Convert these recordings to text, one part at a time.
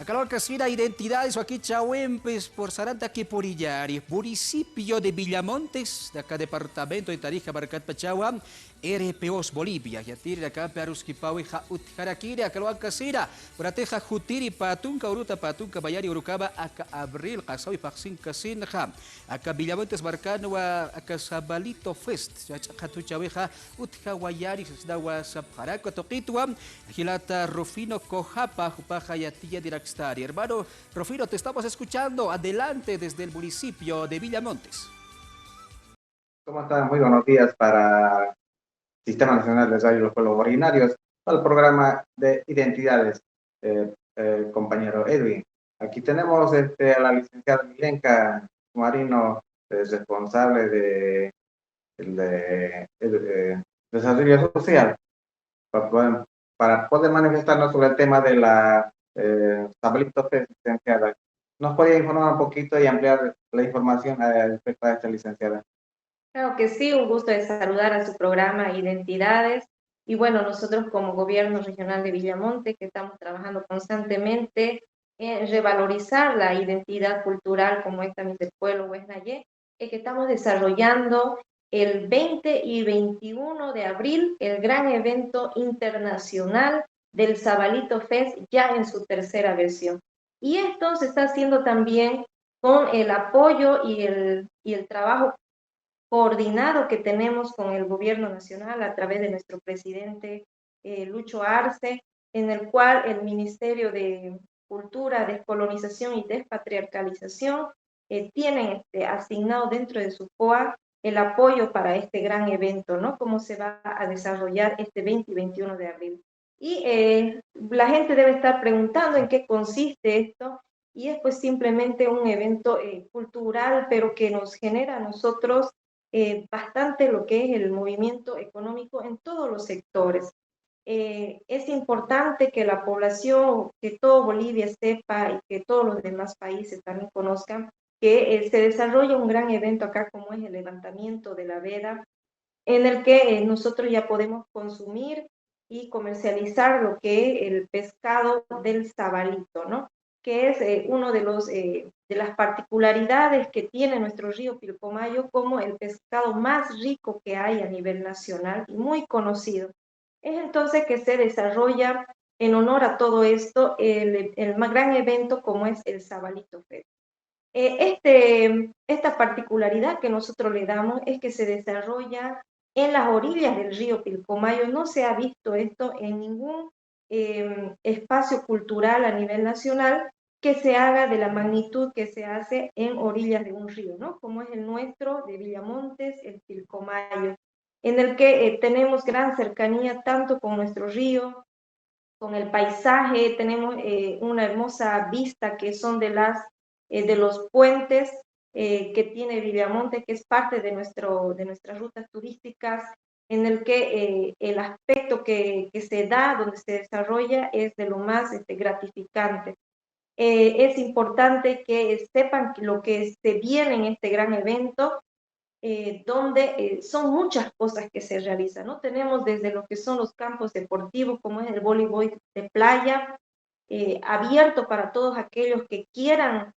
Acá casira identidades aquí Chahuempes por Saranta que por Illari, municipio de Villamontes, de acá departamento de Tarija, Barcat Pachagua, RPOs Bolivia, y atiri acá Pearuski Paui Jarakiri, acá lo casira, por ateja Jutiri Patunca, Uruta Patunca, Bayari Urucaba, acá Abril, Casau y Paxin Casinja, acá Villamontes Barcanua, acá Sabalito Fest, Hatu Chaveja, Utja Guayari, Dawa Sapjaraco, Toquitua, Gilata Rufino Cojapa, Jupaja y Atilla Diraxtari. Hermano Rufino, te estamos escuchando. Adelante desde el municipio de Villamontes. ¿Cómo están? Muy buenos días para Sistema Nacional de Desarrollo de los Pueblos Originarios, para el programa de identidades, compañero Edwin. Aquí tenemos a la licenciada Milenka Marino, responsable de desarrollo social, para poder manifestarnos sobre el tema de la Sabalito Fest, licenciada. ¿Nos podría informar un poquito y ampliar la información respecto a esta licenciada? Claro que sí, un gusto de saludar a su programa Identidades. Y bueno, nosotros como Gobierno Regional de Villamonte, que estamos trabajando constantemente en revalorizar la identidad cultural como es también del pueblo Huesnayé, es que estamos desarrollando el 20 y 21 de abril el gran evento internacional del Sabalito Fest, ya en su tercera versión. Y esto se está haciendo también con el apoyo y el trabajo coordinado que tenemos con el gobierno nacional a través de nuestro presidente Lucho Arce, en el cual el Ministerio de Cultura, Descolonización y Despatriarcalización tienen asignado dentro de su POA el apoyo para este gran evento, ¿no? Cómo se va a desarrollar este 20 y 21 de abril. Y la gente debe estar preguntando en qué consiste esto, y es pues simplemente un evento cultural, pero que nos genera a nosotros bastante lo que es el movimiento económico en todos los sectores. Es importante que la población, que todo Bolivia sepa y que todos los demás países también conozcan que se desarrolla un gran evento acá como es el levantamiento de la veda, en el que nosotros ya podemos consumir y comercializar lo que es el pescado del sabalito, ¿no? Que es uno de las particularidades que tiene nuestro río Pilcomayo como el pescado más rico que hay a nivel nacional y muy conocido. Es entonces que se desarrolla en honor a todo esto el más gran evento como es el Sabalito Fest. Esta particularidad que nosotros le damos es que se desarrolla en las orillas del río Pilcomayo. No se ha visto esto en ningún espacio cultural a nivel nacional que se haga de la magnitud que se hace en orillas de un río, ¿no? Como es el nuestro de Villamontes, el Pilcomayo, en el que tenemos gran cercanía tanto con nuestro río, con el paisaje, tenemos una hermosa vista que son de los puentes que tiene Villamonte, que es parte de nuestras rutas turísticas, en el que el aspecto que se da, donde se desarrolla, es de lo más gratificante. Es importante que sepan lo que se viene en este gran evento, donde son muchas cosas que se realizan, ¿no? Tenemos desde lo que son los campos deportivos, como es el voleibol de playa, abierto para todos aquellos que quieran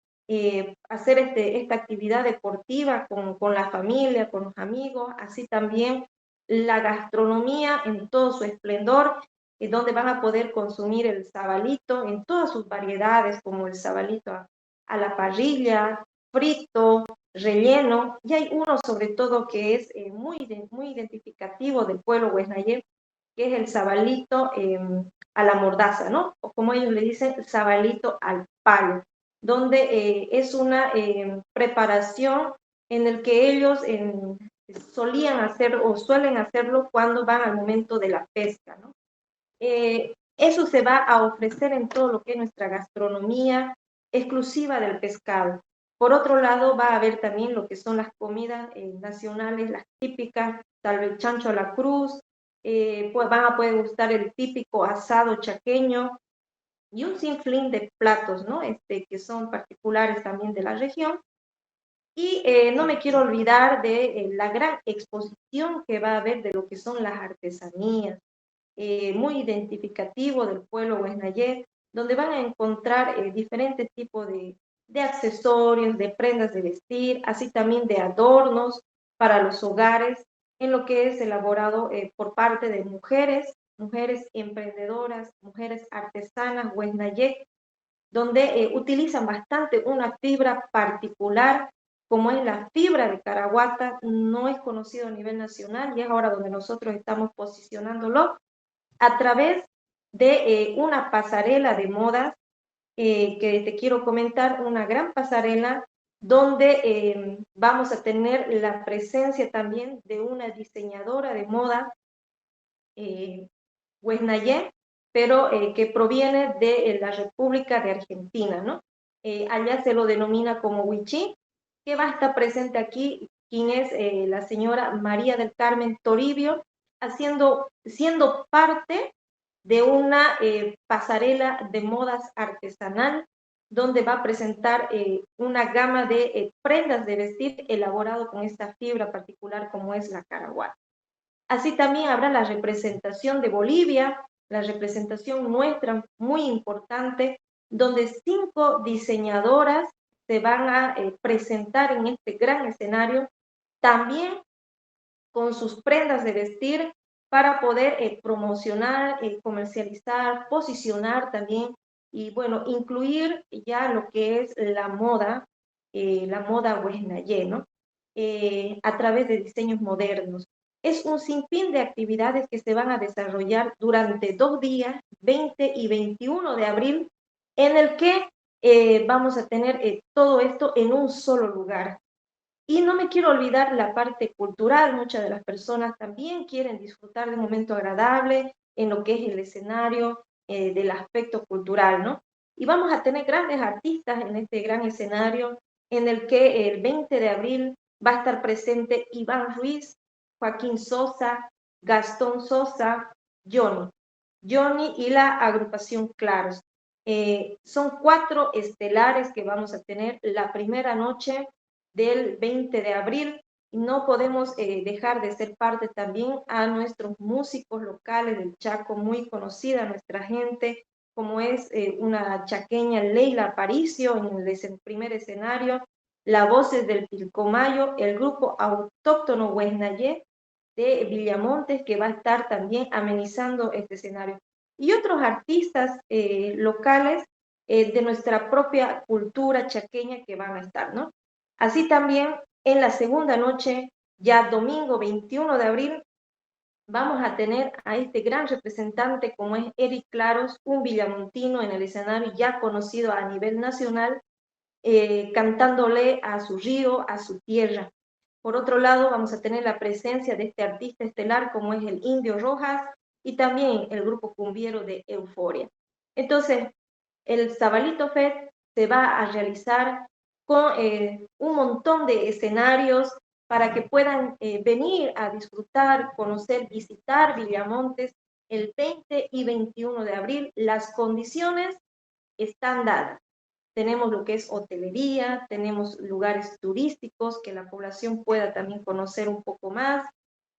hacer esta actividad deportiva con la familia, con los amigos, así también la gastronomía en todo su esplendor, donde van a poder consumir el sabalito en todas sus variedades, como el sabalito a la parrilla, frito, relleno, y hay uno sobre todo que es muy identificativo del pueblo Huesnayé, que es el sabalito a la mordaza, ¿no? O como ellos le dicen, sabalito al palo, donde es una preparación en el que ellos solían hacer o suelen hacerlo cuando van al momento de la pesca, ¿no? Eso se va a ofrecer en todo lo que es nuestra gastronomía exclusiva del pescado. Por otro lado, va a haber también lo que son las comidas nacionales, las típicas, tal vez chancho a la cruz, pues van a poder gustar el típico asado chaqueño y un sinfín de platos, ¿no? Que son particulares también de la región. Y no me quiero olvidar de la gran exposición que va a haber de lo que son las artesanías, muy identificativo del pueblo Huesnayé, donde van a encontrar diferentes tipos de accesorios, de prendas de vestir, así también de adornos para los hogares, en lo que es elaborado por parte de mujeres emprendedoras, mujeres artesanas, Huesnayek, donde utilizan bastante una fibra particular, como es la fibra de Caraguata, no es conocido a nivel nacional y es ahora donde nosotros estamos posicionándolo a través de una pasarela de modas que te quiero comentar, una gran pasarela donde vamos a tener la presencia también de una diseñadora de moda, Huesnayé, pero que proviene de la República de Argentina, ¿no? Allá se lo denomina como Huichí, que va a estar presente aquí, quien es la señora María del Carmen Toribio, siendo parte de una pasarela de modas artesanal, donde va a presentar una gama de prendas de vestir elaborado con esta fibra particular como es la caraguá. Así también habrá la representación de Bolivia, la representación nuestra muy importante, donde 5 diseñadoras se van a presentar en este gran escenario, también con sus prendas de vestir para poder promocionar, comercializar, posicionar también y bueno, incluir ya lo que es la moda Huesnayé, ¿no? A través de diseños modernos. Es un sinfín de actividades que se van a desarrollar durante 2 días, 20 y 21 de abril, en el que vamos a tener todo esto en un solo lugar. Y no me quiero olvidar la parte cultural, muchas de las personas también quieren disfrutar de un momento agradable en lo que es el escenario del aspecto cultural, ¿no? Y vamos a tener grandes artistas en este gran escenario en el que el 20 de abril va a estar presente Iván Ruiz, Joaquín Sosa, Gastón Sosa, Johnny. Johnny y la agrupación Claros. Son 4 estelares que vamos a tener la primera noche del 20 de abril. Y no podemos dejar de ser parte también a nuestros músicos locales del Chaco, muy conocida nuestra gente, como es una chaqueña Leila Aparicio en el primer escenario, las voces del Pilcomayo, el grupo autóctono Huesnayé de Villamontes, que va a estar también amenizando este escenario. Y otros artistas locales de nuestra propia cultura chaqueña que van a estar, ¿no? Así también en la segunda noche, ya domingo 21 de abril, vamos a tener a este gran representante como es Eric Claros, un villamontino en el escenario ya conocido a nivel nacional, cantándole a su río, a su tierra. Por otro lado, vamos a tener la presencia de este artista estelar como es el Indio Rojas y también el grupo cumbiero de Euforia. Entonces, el Zabalito Fest se va a realizar con un montón de escenarios para que puedan venir a disfrutar, conocer, visitar Villamontes el 20 y 21 de abril. Las condiciones están dadas. Tenemos lo que es hotelería, tenemos lugares turísticos que la población pueda también conocer un poco más.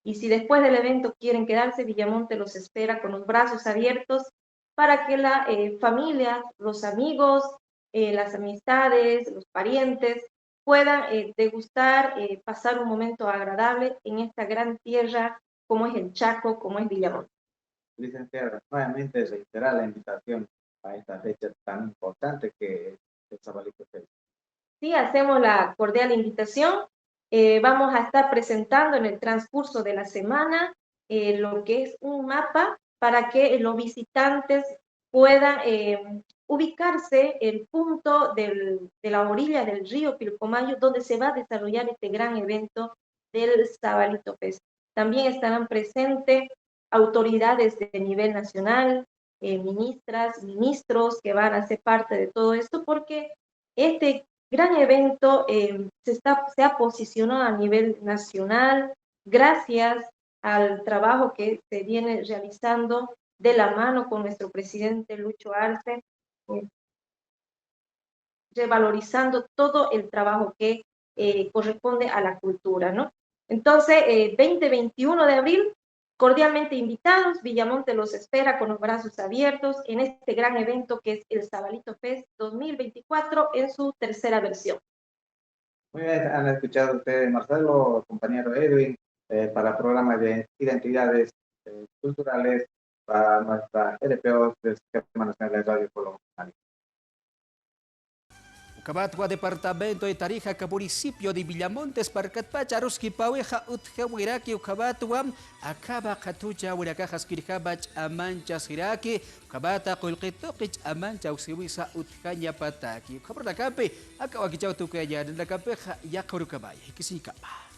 Y si después del evento quieren quedarse, Villamonte los espera con los brazos abiertos para que la familia, los amigos, las amistades, los parientes puedan degustar, pasar un momento agradable en esta gran tierra como es el Chaco, como es Villamonte. Licenciada, nuevamente reiterar la invitación a esta fecha tan importante que es el Zabalito Fest. Sí, hacemos la cordial invitación. Vamos a estar presentando en el transcurso de la semana lo que es un mapa para que los visitantes puedan ubicarse el punto de la orilla del río Pilcomayo, donde se va a desarrollar este gran evento del Zabalito Fest. También estarán presentes autoridades de nivel nacional, ministras, ministros que van a ser parte de todo esto, porque este gran evento se ha posicionado a nivel nacional gracias al trabajo que se viene realizando de la mano con nuestro presidente Lucho Arce, revalorizando todo el trabajo que corresponde a la cultura, ¿no? Entonces, 20-21 de abril, Cordialmente invitados, Villamonte los espera con los brazos abiertos en este gran evento que es el Sabalito Fest 2024 en su tercera versión. Muy bien, han escuchado ustedes, Marcelo, compañero Edwin, para el programa de identidades culturales para nuestra LPO del Sistema Nacional de Radio Colombiano. Kabatwa Departamento de Tarija ka municipio de Villamontes Parcatpacha Aruski Paweja Utja Wiraki Ukabatwa Akaba Katucha Wirakajas Kirjabach Amanchas Hiraki Kabata Kulkitokich Amancha Usiwisa Utkanya Pataki Kabrakape Akawakichau Tukaya Nakapeja Yakurukabaya Kisikapa.